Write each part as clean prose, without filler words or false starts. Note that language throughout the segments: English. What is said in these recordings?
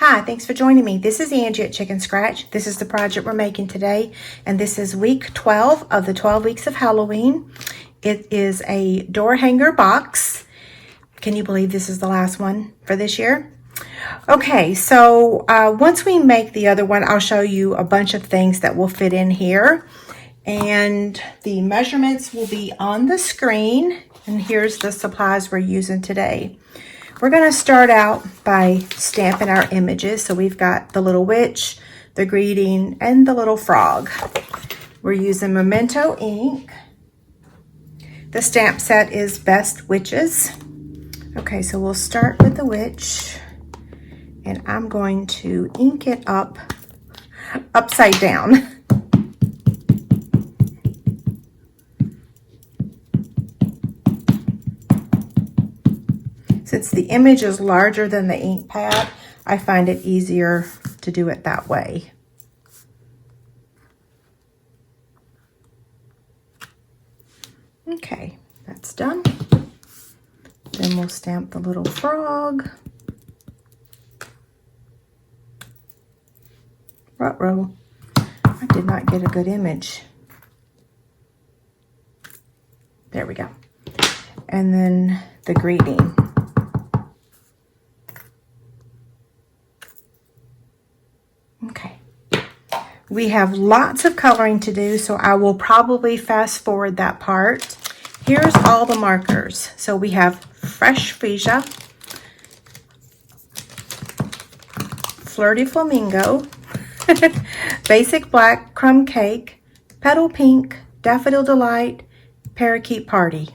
Hi, thanks for joining me. This is Angie at Chicken Scratch. This is the project we're making today, and this is week 12 of the 12 weeks of Halloween. It is a door hanger box. Can you believe this is the last one for this year? Okay, so once we make the other one, I'll show you a bunch of things that will fit in here. And the measurements will be on the screen. And here's the supplies we're using today. We're going to start out by stamping our images. So we've got the little witch, the greeting, and the little frog. We're using Memento ink. The stamp set is Best Witches. Okay, so we'll start with the witch. And I'm going to ink it up upside down. Since the image is larger than the ink pad, I find it easier to do it that way. Okay, that's done. Then we'll stamp the little frog. Ruh-roh, I did not get a good image. There we go. And then the greeting. Okay. We have lots of coloring to do, so I will probably fast forward that part. Here's all the markers. So we have Fresh Freesia, Fleur de Flamingo, Basic Black Crumb Cake, Petal Pink, Daffodil Delight, Parakeet Party.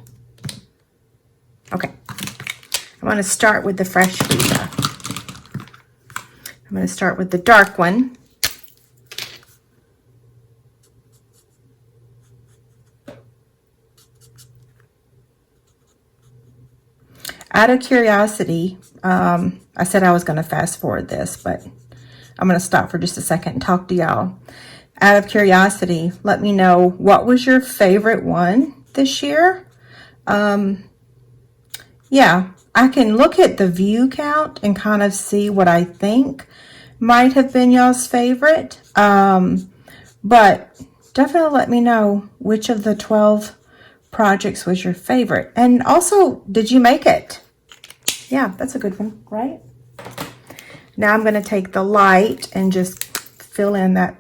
Okay, I'm going to start with the Fresh Freesia. I'm going to start with the dark one. Out of curiosity, I said I was going to fast forward this, but I'm going to stop for just a second and talk to y'all. Out of curiosity, let me know, what was your favorite one this year? Yeah, I can look at the view count and kind of see what I think might have been y'all's favorite. But definitely let me know which of the 12 projects was your favorite. And also, did you make it? Yeah, that's a good one, right? Now I'm going to take the light and just fill in that.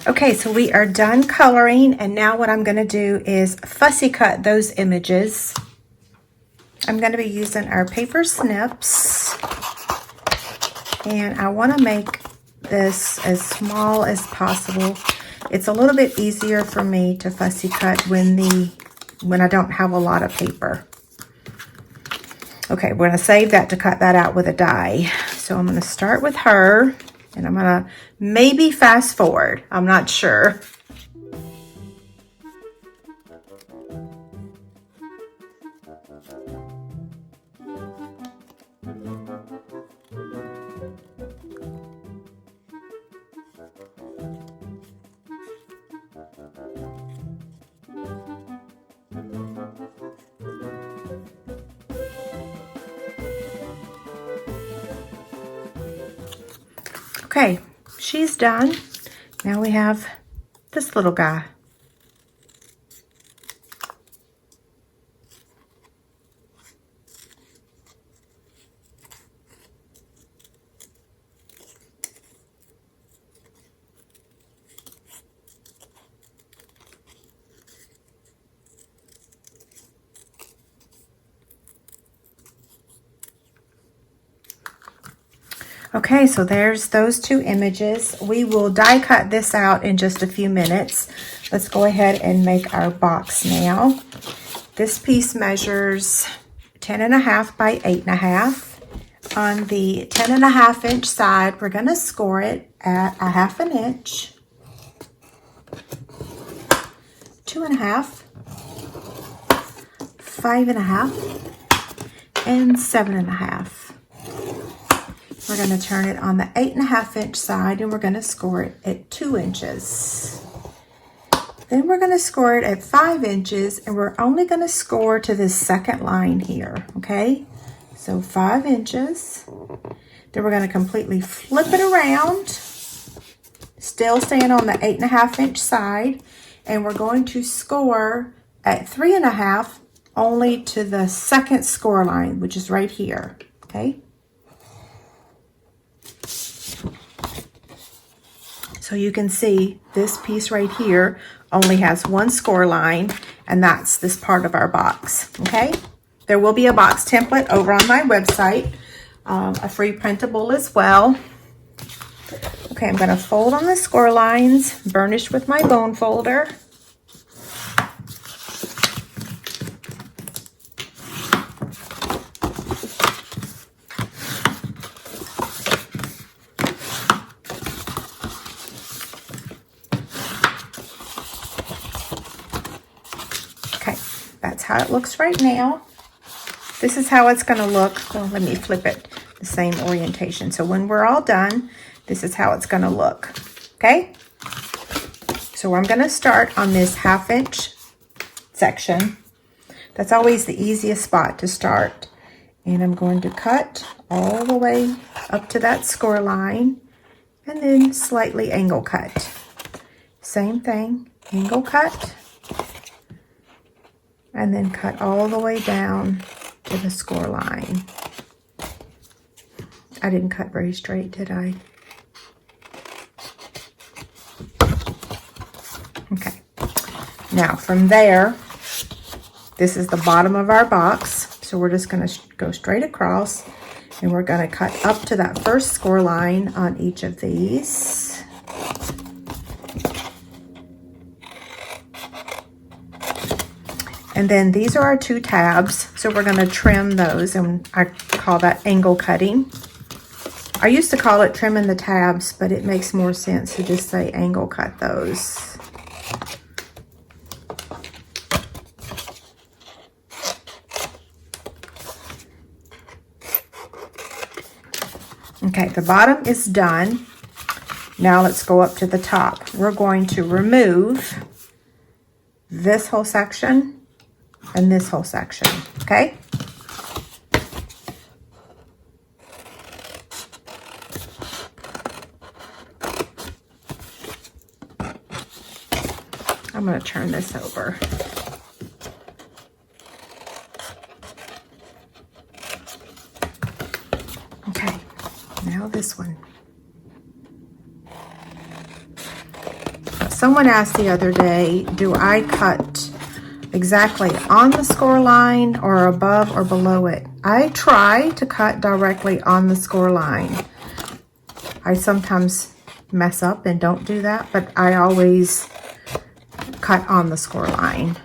Okay, so we are done coloring, and now what I'm going to do is fussy cut those images. I'm going to be using our paper snips, and I want to make this as small as possible. It's a little bit easier for me to fussy cut when I don't have a lot of paper. Okay, we're going to save that to cut that out with a die. So I'm going to start with her. And I'm going to maybe fast forward. I'm not sure. Okay, she's done. Now we have this little guy. Okay, so there's those two images. We will die cut this out in just a few minutes. Let's go ahead and make our box now. This piece measures 10.5 by 8.5. On the 10.5 inch side, we're going to score it at 1/2 inch, 2.5, 5.5, and 7.5. We're going to turn it on the 8.5 inch side and we're going to score it at 2 inches. Then we're going to score it at 5 inches and we're only going to score to this second line here, okay? So 5 inches. Then we're going to completely flip it around, still staying on the 8.5 inch side, and we're going to score at 3.5 only to the second score line, which is right here, okay? So you can see this piece right here only has one score line, and that's this part of our box, okay? There will be a box template over on my website, a free printable as well. Okay, I'm gonna fold on the score lines, burnish with my bone folder. That's how it looks right now. This is how it's going to look. Well, let me flip it the same orientation. So when we're all done, this is how it's going to look. Okay? So I'm going to start on this 1/2 inch section. That's always the easiest spot to start. And I'm going to cut all the way up to that score line and then slightly angle cut. Same thing, angle cut. And then cut all the way down to the score line. I didn't cut very straight, did I? Okay. Now from there, this is the bottom of our box. So we're just going to go straight across and we're going to cut up to that first score line on each of these. And then these are our 2 tabs, so we're going to trim those, and I call that angle cutting. I used to call it trimming the tabs, but it makes more sense to just say angle cut those. Okay, the bottom is done. Now let's go up to the top. We're going to remove this whole section and this whole section, okay? I'm going to turn this over. Okay, now this one. Someone asked the other day, do I cut exactly on the score line or above or below it? I try to cut directly on the score line. I sometimes mess up and don't do that, but I always cut on the score line.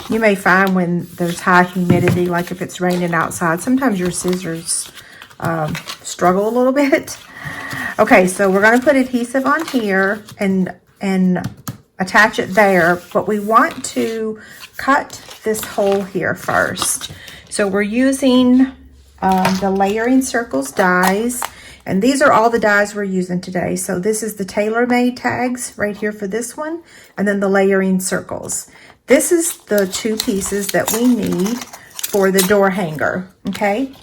You may find when there's high humidity, like if it's raining outside, sometimes your scissors struggle a little bit. Okay, so we're going to put adhesive on here and attach it there, but we want to cut this hole here first. So we're using the Layering Circles dies, and these are all the dies we're using today. So this is the TaylorMade tags right here for this one, and then the Layering Circles. This is the 2 pieces that we need for the door hanger, okay?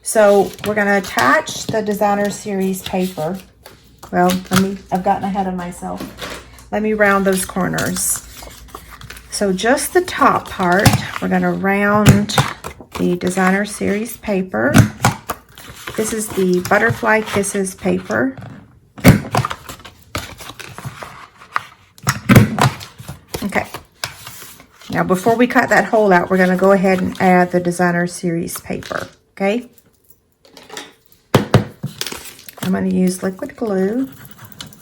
So we're going to attach the Designer Series paper. Well, I've gotten ahead of myself. Let me round those corners. So just the top part, we're going to round the Designer Series paper. This is the Butterfly Kisses paper. Okay. Now before we cut that hole out, we're going to go ahead and add the Designer Series paper. Okay. I'm going to use liquid glue.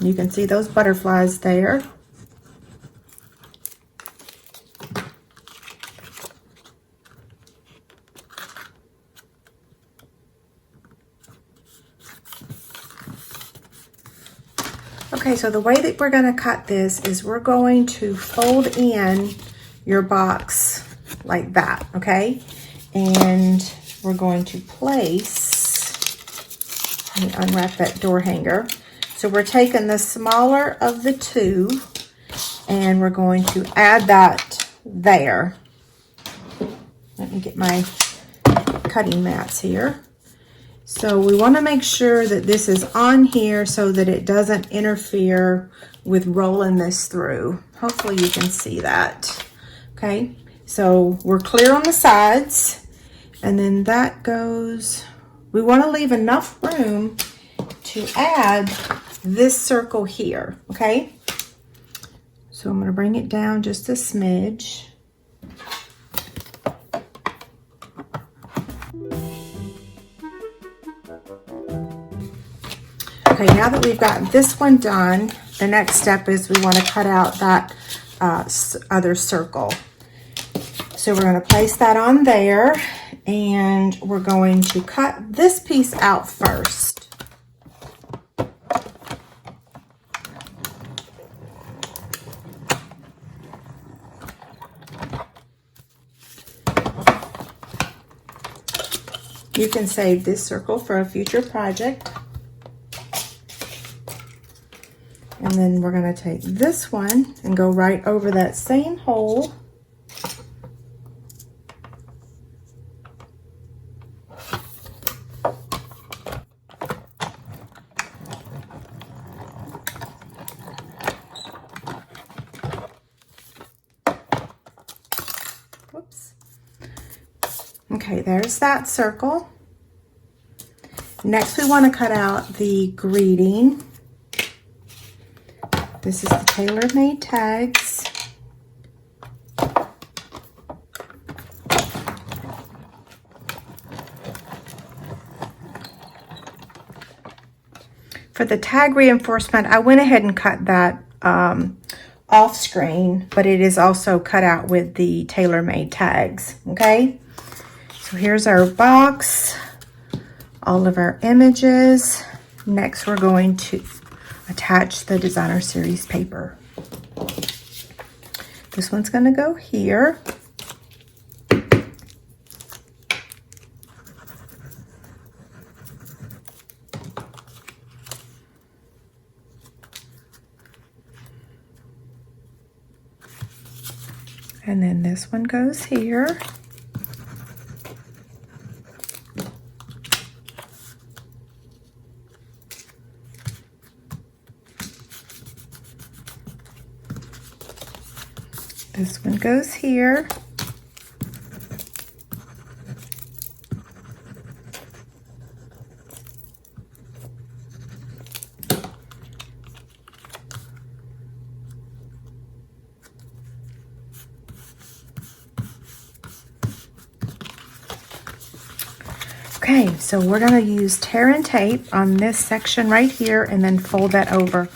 You can see those butterflies there. Okay, so the way that we're going to cut this is we're going to fold in your box like that, okay? And we're going to place, let me unwrap that door hanger. So we're taking the smaller of the two and we're going to add that there. Let me get my cutting mats here. So we want to make sure that this is on here so that it doesn't interfere with rolling this through. Hopefully you can see that. Okay, so we're clear on the sides, and then that goes, we want to leave enough room to add this circle here, okay? So I'm going to bring it down just a smidge. Okay, now that we've got this one done, the next step is we want to cut out that other circle. So we're going to place that on there, and we're going to cut this piece out first. You can save this circle for a future project. And then we're going to take this one and go right over that same hole. Whoops. Okay, there's that circle. Next, we want to cut out the greeting. This is the tailor-made tags. For the tag reinforcement, I went ahead and cut that off screen, but it is also cut out with the tailor-made tags, okay? So here's our box, all of our images. Next, we're going to attach the Designer Series paper. This one's going to go here. And then this one goes here. This one goes here. Okay, so we're going to use tear and tape on this section right here and then fold that over.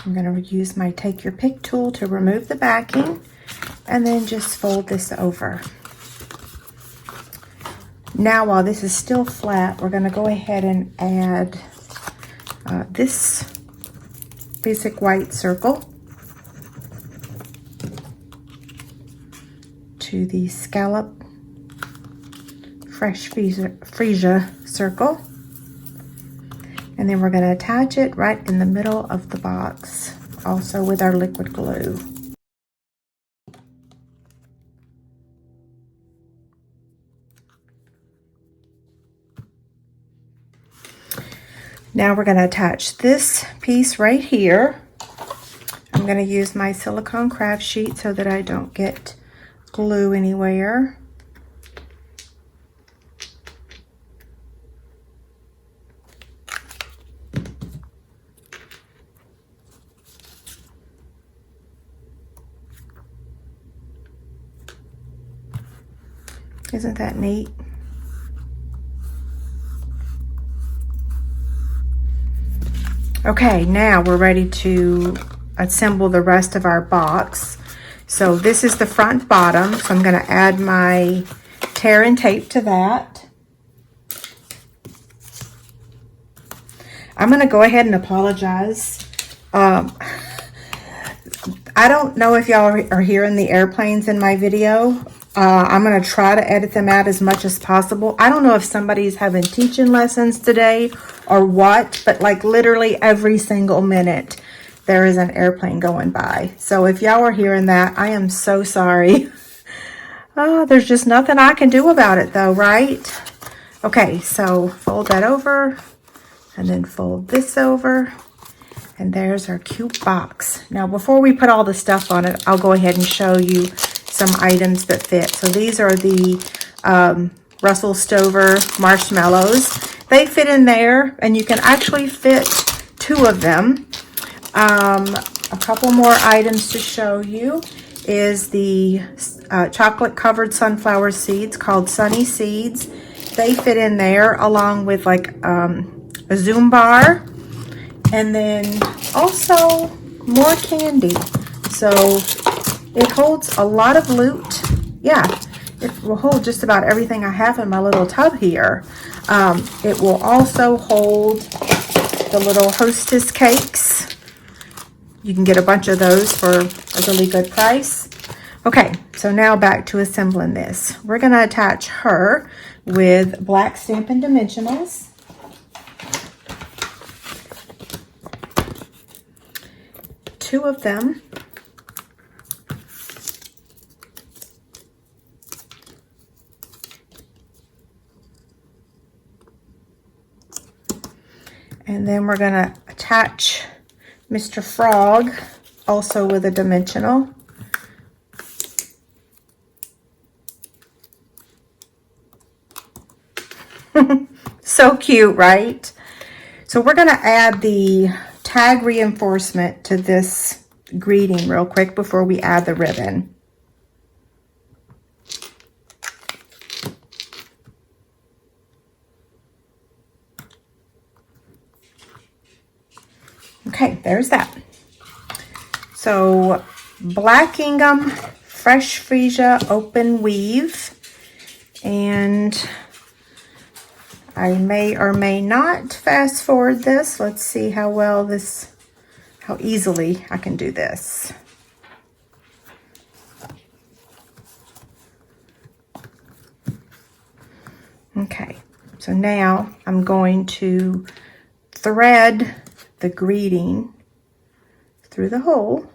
I'm going to use my Take Your Pick tool to remove the backing and then just fold this over. Now, while this is still flat, we're going to go ahead and add this basic white circle to the scallop fresh freesia circle. And then we're going to attach it right in the middle of the box, also with our liquid glue. Now we're going to attach this piece right here. I'm going to use my silicone craft sheet so that I don't get glue anywhere. Isn't that neat? Okay, now we're ready to assemble the rest of our box. So this is the front bottom, so I'm going to add my tear and tape to that. I'm going to go ahead and apologize. I don't know if y'all are hearing the airplanes in my video. I'm going to try to edit them out as much as possible. I don't know if somebody's having teaching lessons today or what, but like literally every single minute there is an airplane going by. So if y'all are hearing that, I am so sorry. There's just nothing I can do about it though, right? Okay, so fold that over and then fold this over. And there's our cute box. Now, before we put all the stuff on it, I'll go ahead and show you some items that fit. So these are the Russell Stover marshmallows. They fit in there, and you can actually fit 2 of them. A couple more items to show you is the chocolate-covered sunflower seeds called Sunny Seeds. They fit in there along with like a Zoom bar. And then also more candy. So it holds a lot of loot. Yeah, it will hold just about everything I have in my little tub here. It will also hold the little Hostess cakes. You can get a bunch of those for a really good price. Okay, so now back to assembling this. We're going to attach her with black Stampin' Dimensionals. Two of them. And then we're going to attach Mr. Frog also with a dimensional. So cute, right? So we're going to add the tag reinforcement to this greeting real quick before we add the ribbon. Okay, there's that. So black gingham, fresh freesia, open weave, and I may or may not fast forward this. Let's see how easily I can do this. Okay, so now I'm going to thread the greeting through the hole.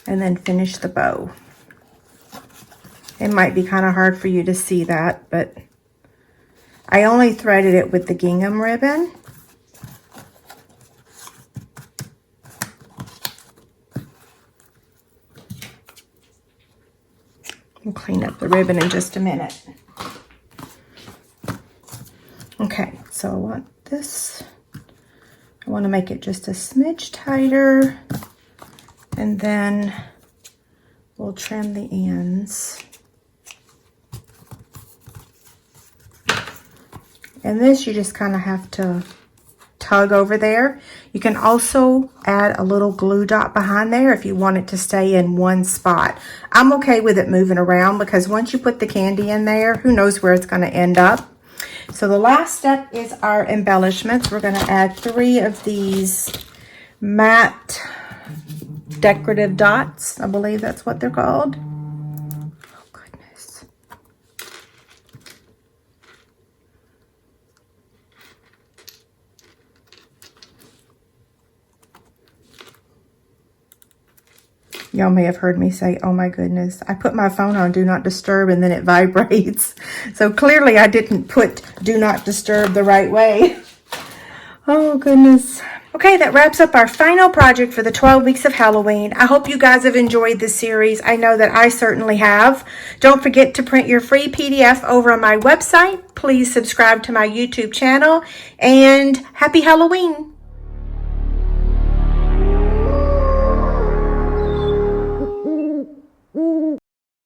And then finish the bow. It might be kind of hard for you to see that, but I only threaded it with the gingham ribbon. We'll clean up the ribbon in just a minute. Okay, so I want this. I want to make it just a smidge tighter. And then we'll trim the ends. And this you just kind of have to tug over there. You can also add a little glue dot behind there if you want it to stay in one spot. I'm okay with it moving around because once you put the candy in there, who knows where it's going to end up. So the last step is our embellishments. We're going to add 3 of these matte decorative dots. I believe that's what they're called. Y'all may have heard me say, oh my goodness, I put my phone on Do Not Disturb and then it vibrates. So clearly I didn't put Do Not Disturb the right way. Oh goodness. Okay, that wraps up our final project for the 12 weeks of Halloween. I hope you guys have enjoyed this series. I know that I certainly have. Don't forget to print your free PDF over on my website. Please subscribe to my YouTube channel, and happy Halloween.